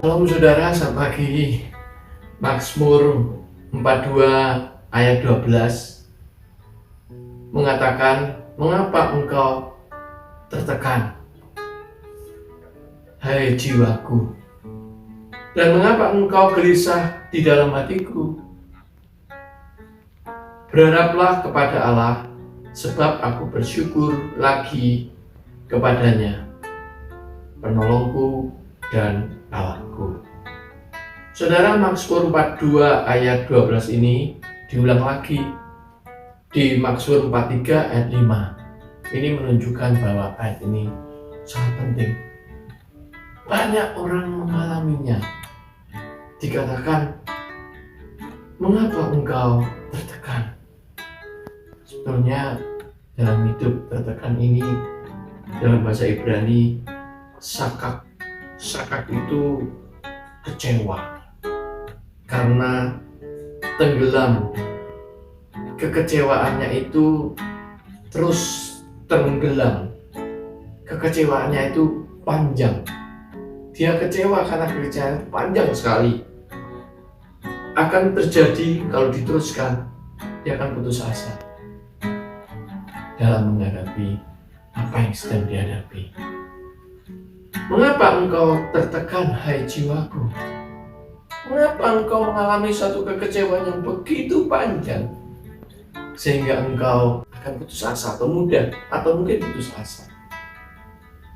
Shalom saudara, selamat pagi. Mazmur 42 ayat 12 mengatakan, mengapa engkau tertekan, hai jiwaku, dan mengapa engkau gelisah di dalam hatiku? Berharaplah kepada Allah, sebab aku bersyukur lagi kepadanya, penolongku dan Allahku. Saudara, Mazmur 42 ayat 12 ini diulang lagi di Mazmur 43 ayat 5. Ini menunjukkan bahwa ayat ini sangat penting. Banyak orang mengalaminya. Dikatakan, mengapa engkau tertekan? Sebetulnya dalam hidup tertekan ini dalam bahasa Ibrani sakak. Sakak itu kecewa karena tenggelam. Kekecewaannya itu terus tenggelam. Kekecewaannya itu panjang. Dia kecewa karena kekecewaan panjang sekali. Akan terjadi kalau diteruskan, dia akan putus asa dalam menghadapi apa yang sedang dihadapi. Mengapa engkau tertekan, hai jiwaku? Mengapa engkau mengalami suatu kekecewaan yang begitu panjang sehingga engkau akan putus asa atau mudah atau mungkin putus asa?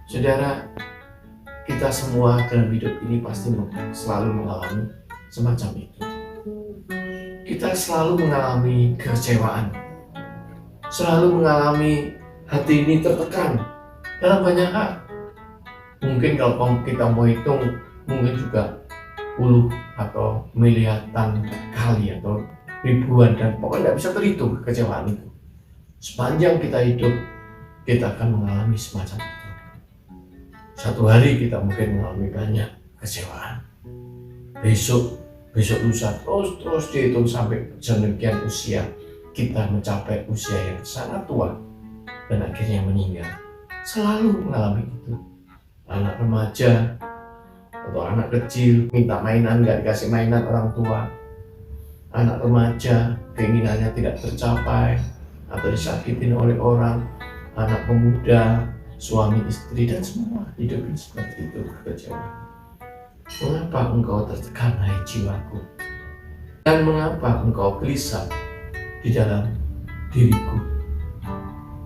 Saudara, kita semua dalam hidup ini pasti selalu mengalami semacam itu. Kita selalu mengalami kekecewaan, selalu mengalami hati ini tertekan dalam banyak hal. Mungkin kalau kita mau hitung, mungkin juga puluh atau miliaran kali atau ribuan, dan pokoknya tidak bisa terhitung kekecewaan itu. Sepanjang kita hidup, kita akan mengalami semacam itu. Satu hari kita mungkin mengalami banyak kekecewaan. Besok lusa terus dihitung sampai sedemikian usia kita mencapai usia yang sangat tua dan akhirnya meninggal. Selalu mengalami itu. Anak remaja atau anak kecil minta mainan, nggak dikasih mainan orang tua. Anak remaja keinginannya tidak tercapai atau disakitin oleh orang. Anak pemuda, suami istri, dan semua hidupnya seperti itu, kekecewaan. Mengapa engkau tertekan, hai jiwaku? Dan mengapa engkau gelisah di dalam diriku?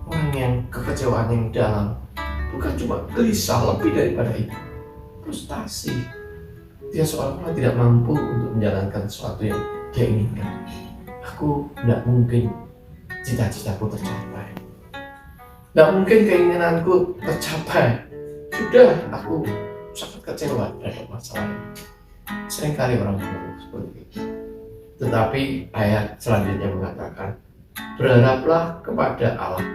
Orang yang kekecewaan yang dalam bukan cuma gelisah, lebih daripada itu, frustasi. Dia seolah-olah tidak mampu untuk menjalankan sesuatu yang dia inginkan. Aku tidak mungkin cita-citaku tercapai, tidak mungkin keinginanku tercapai. Sudah, aku sangat kecewa terhadap masalah ini. Seringkali orang mengeluh seperti itu. Tetapi ayat selanjutnya mengatakan, berharaplah kepada Allah,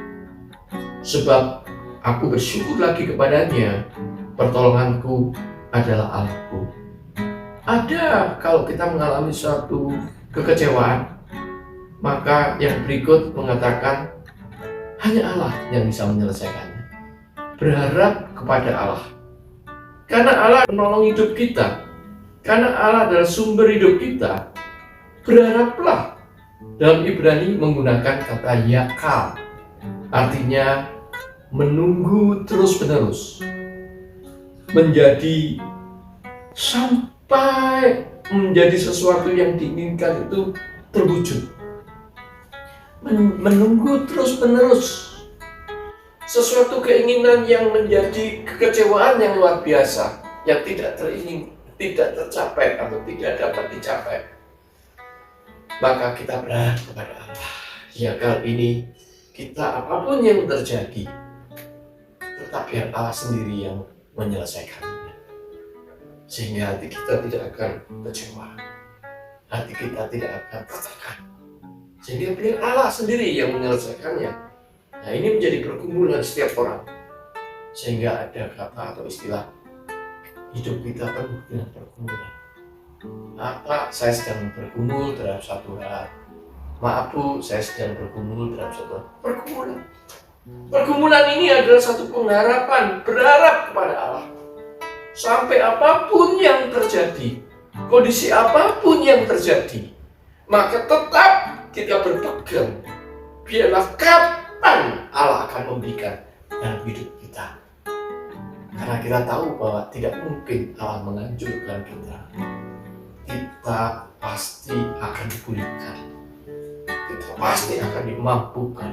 sebab aku bersyukur lagi kepadanya, pertolonganku adalah Allahku. Ada kalau kita mengalami suatu kekecewaan, maka yang berikut mengatakan hanya Allah yang bisa menyelesaikannya. Berharap kepada Allah, karena Allah menolong hidup kita, karena Allah adalah sumber hidup kita. Berharaplah, dalam Ibrani menggunakan kata yakal, artinya menunggu terus-menerus, menjadi sampai menjadi sesuatu yang diinginkan itu terwujud. Menunggu terus-menerus sesuatu keinginan yang menjadi kekecewaan yang luar biasa, yang tidak tercapai atau tidak dapat dicapai. Maka kita berharap kepada Allah, ya kali ini kita apapun yang terjadi, tetap biar Allah sendiri yang menyelesaikannya, sehingga hati kita tidak akan kecewa, hati kita tidak akan tertekan, sehingga biar Allah sendiri yang menyelesaikannya. Nah, ini menjadi pergumulan setiap orang, sehingga ada kata atau istilah hidup kita penuh dengan pergumulan. Apa, saya sedang bergumul terhadap satu hal. Maaf Bu, saya sedang bergumul terhadap satu hal. Pergumulan ini adalah satu pengharapan, berharap kepada Allah. sampai apapun yang terjadi, kondisi apapun yang terjadi, maka tetap kita berpegang. Biarlah kapan Allah akan memberikan dalam hidup kita. Karena kita tahu bahwa tidak mungkin Allah menghancurkan kita. Kita pasti akan dipulihkan. Kita pasti akan dimampukan.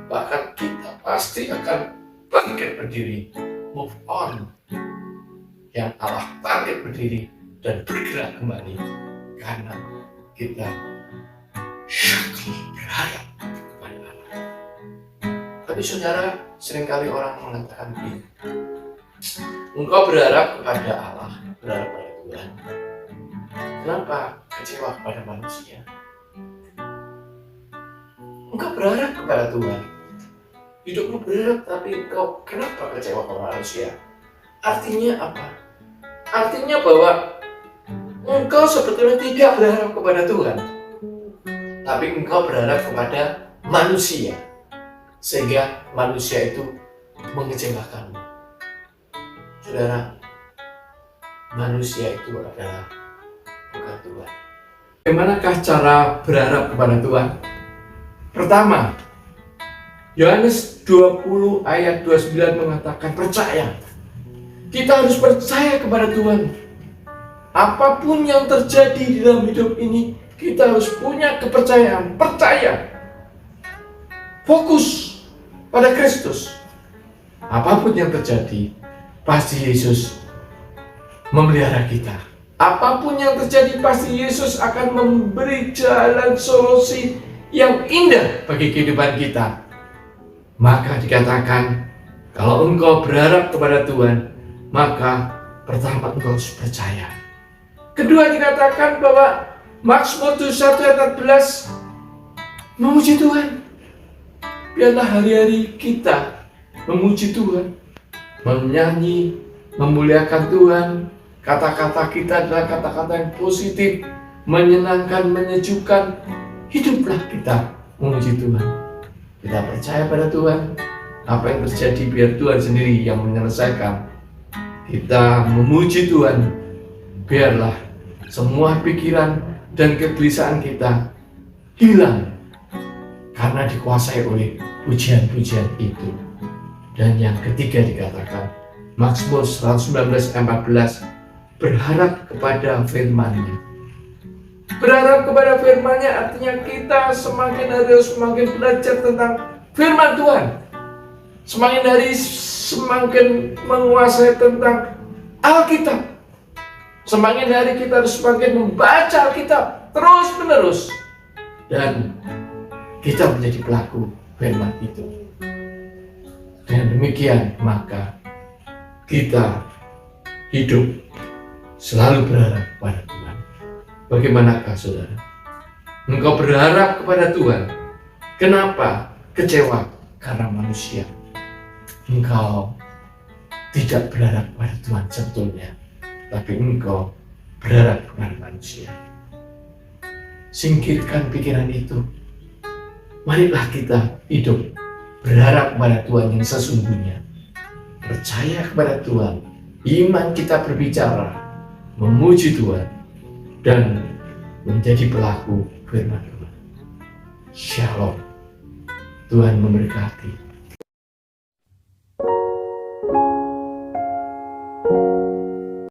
Bahkan kita pasti akan bangkit berdiri, move on. Yang Allah bangkit berdiri dan bergerak kembali. Karena kita berharap kepada Allah. Tapi saudara, seringkali orang mengatakan begini, engkau berharap kepada Allah, berharap pada Tuhan, kenapa kecewa kepada manusia? Engkau berharap kepada Tuhan, hidupmu berharap, tapi engkau kenapa kecewa kepada manusia? Artinya apa? Artinya bahwa engkau sebetulnya tidak berharap kepada Tuhan, tapi engkau berharap kepada manusia, sehingga manusia itu mengecewakanmu. Saudara, manusia itu adalah bukan Tuhan. Bagaimanakah cara berharap kepada Tuhan? Pertama, Yohanes 20 ayat 29 mengatakan percaya. Kita harus percaya kepada Tuhan. Apapun yang terjadi di dalam hidup ini, kita harus punya kepercayaan, percaya. Fokus pada Kristus. Apapun yang terjadi, pasti Yesus memelihara kita. Apapun yang terjadi, pasti Yesus akan memberi jalan solusi yang indah bagi kehidupan kita. Maka dikatakan, kalau engkau berharap kepada Tuhan, maka pertama engkau harus percaya. Kedua dikatakan bahwa Mazmur 1 ayat 14 memuji Tuhan. Biarlah hari-hari kita memuji Tuhan, menyanyi, memuliakan Tuhan. Kata-kata kita adalah kata-kata yang positif, menyenangkan, menyejukkan. Hiduplah kita memuji Tuhan. Kita percaya pada Tuhan. Apa yang terjadi biar Tuhan sendiri yang menyelesaikan. Kita memuji Tuhan. Biarlah semua pikiran dan kegelisahan kita hilang karena dikuasai oleh pujian-pujian itu. Dan yang ketiga dikatakan, Mazmur 119 ayat 14, berharap kepada firman-Nya. Berharap kepada firman-Nya artinya kita semakin hari semakin belajar tentang firman Tuhan. Semakin hari semakin menguasai tentang Alkitab. Semakin hari kita harus semakin membaca Alkitab terus menerus. Dan kita menjadi pelaku firman itu. Dengan demikian maka kita hidup selalu berharap kepada Tuhan. Bagaimanakah saudara? Engkau berharap kepada Tuhan. Kenapa kecewa? Karena manusia. Engkau tidak berharap kepada Tuhan sebetulnya, tapi engkau berharap kepada manusia. Singkirkan pikiran itu. Marilah kita hidup berharap kepada Tuhan yang sesungguhnya. Percaya kepada Tuhan. Iman kita berbicara, memuji Tuhan, dan menjadi pelaku firman Tuhan. Shalom. Tuhan memberkati.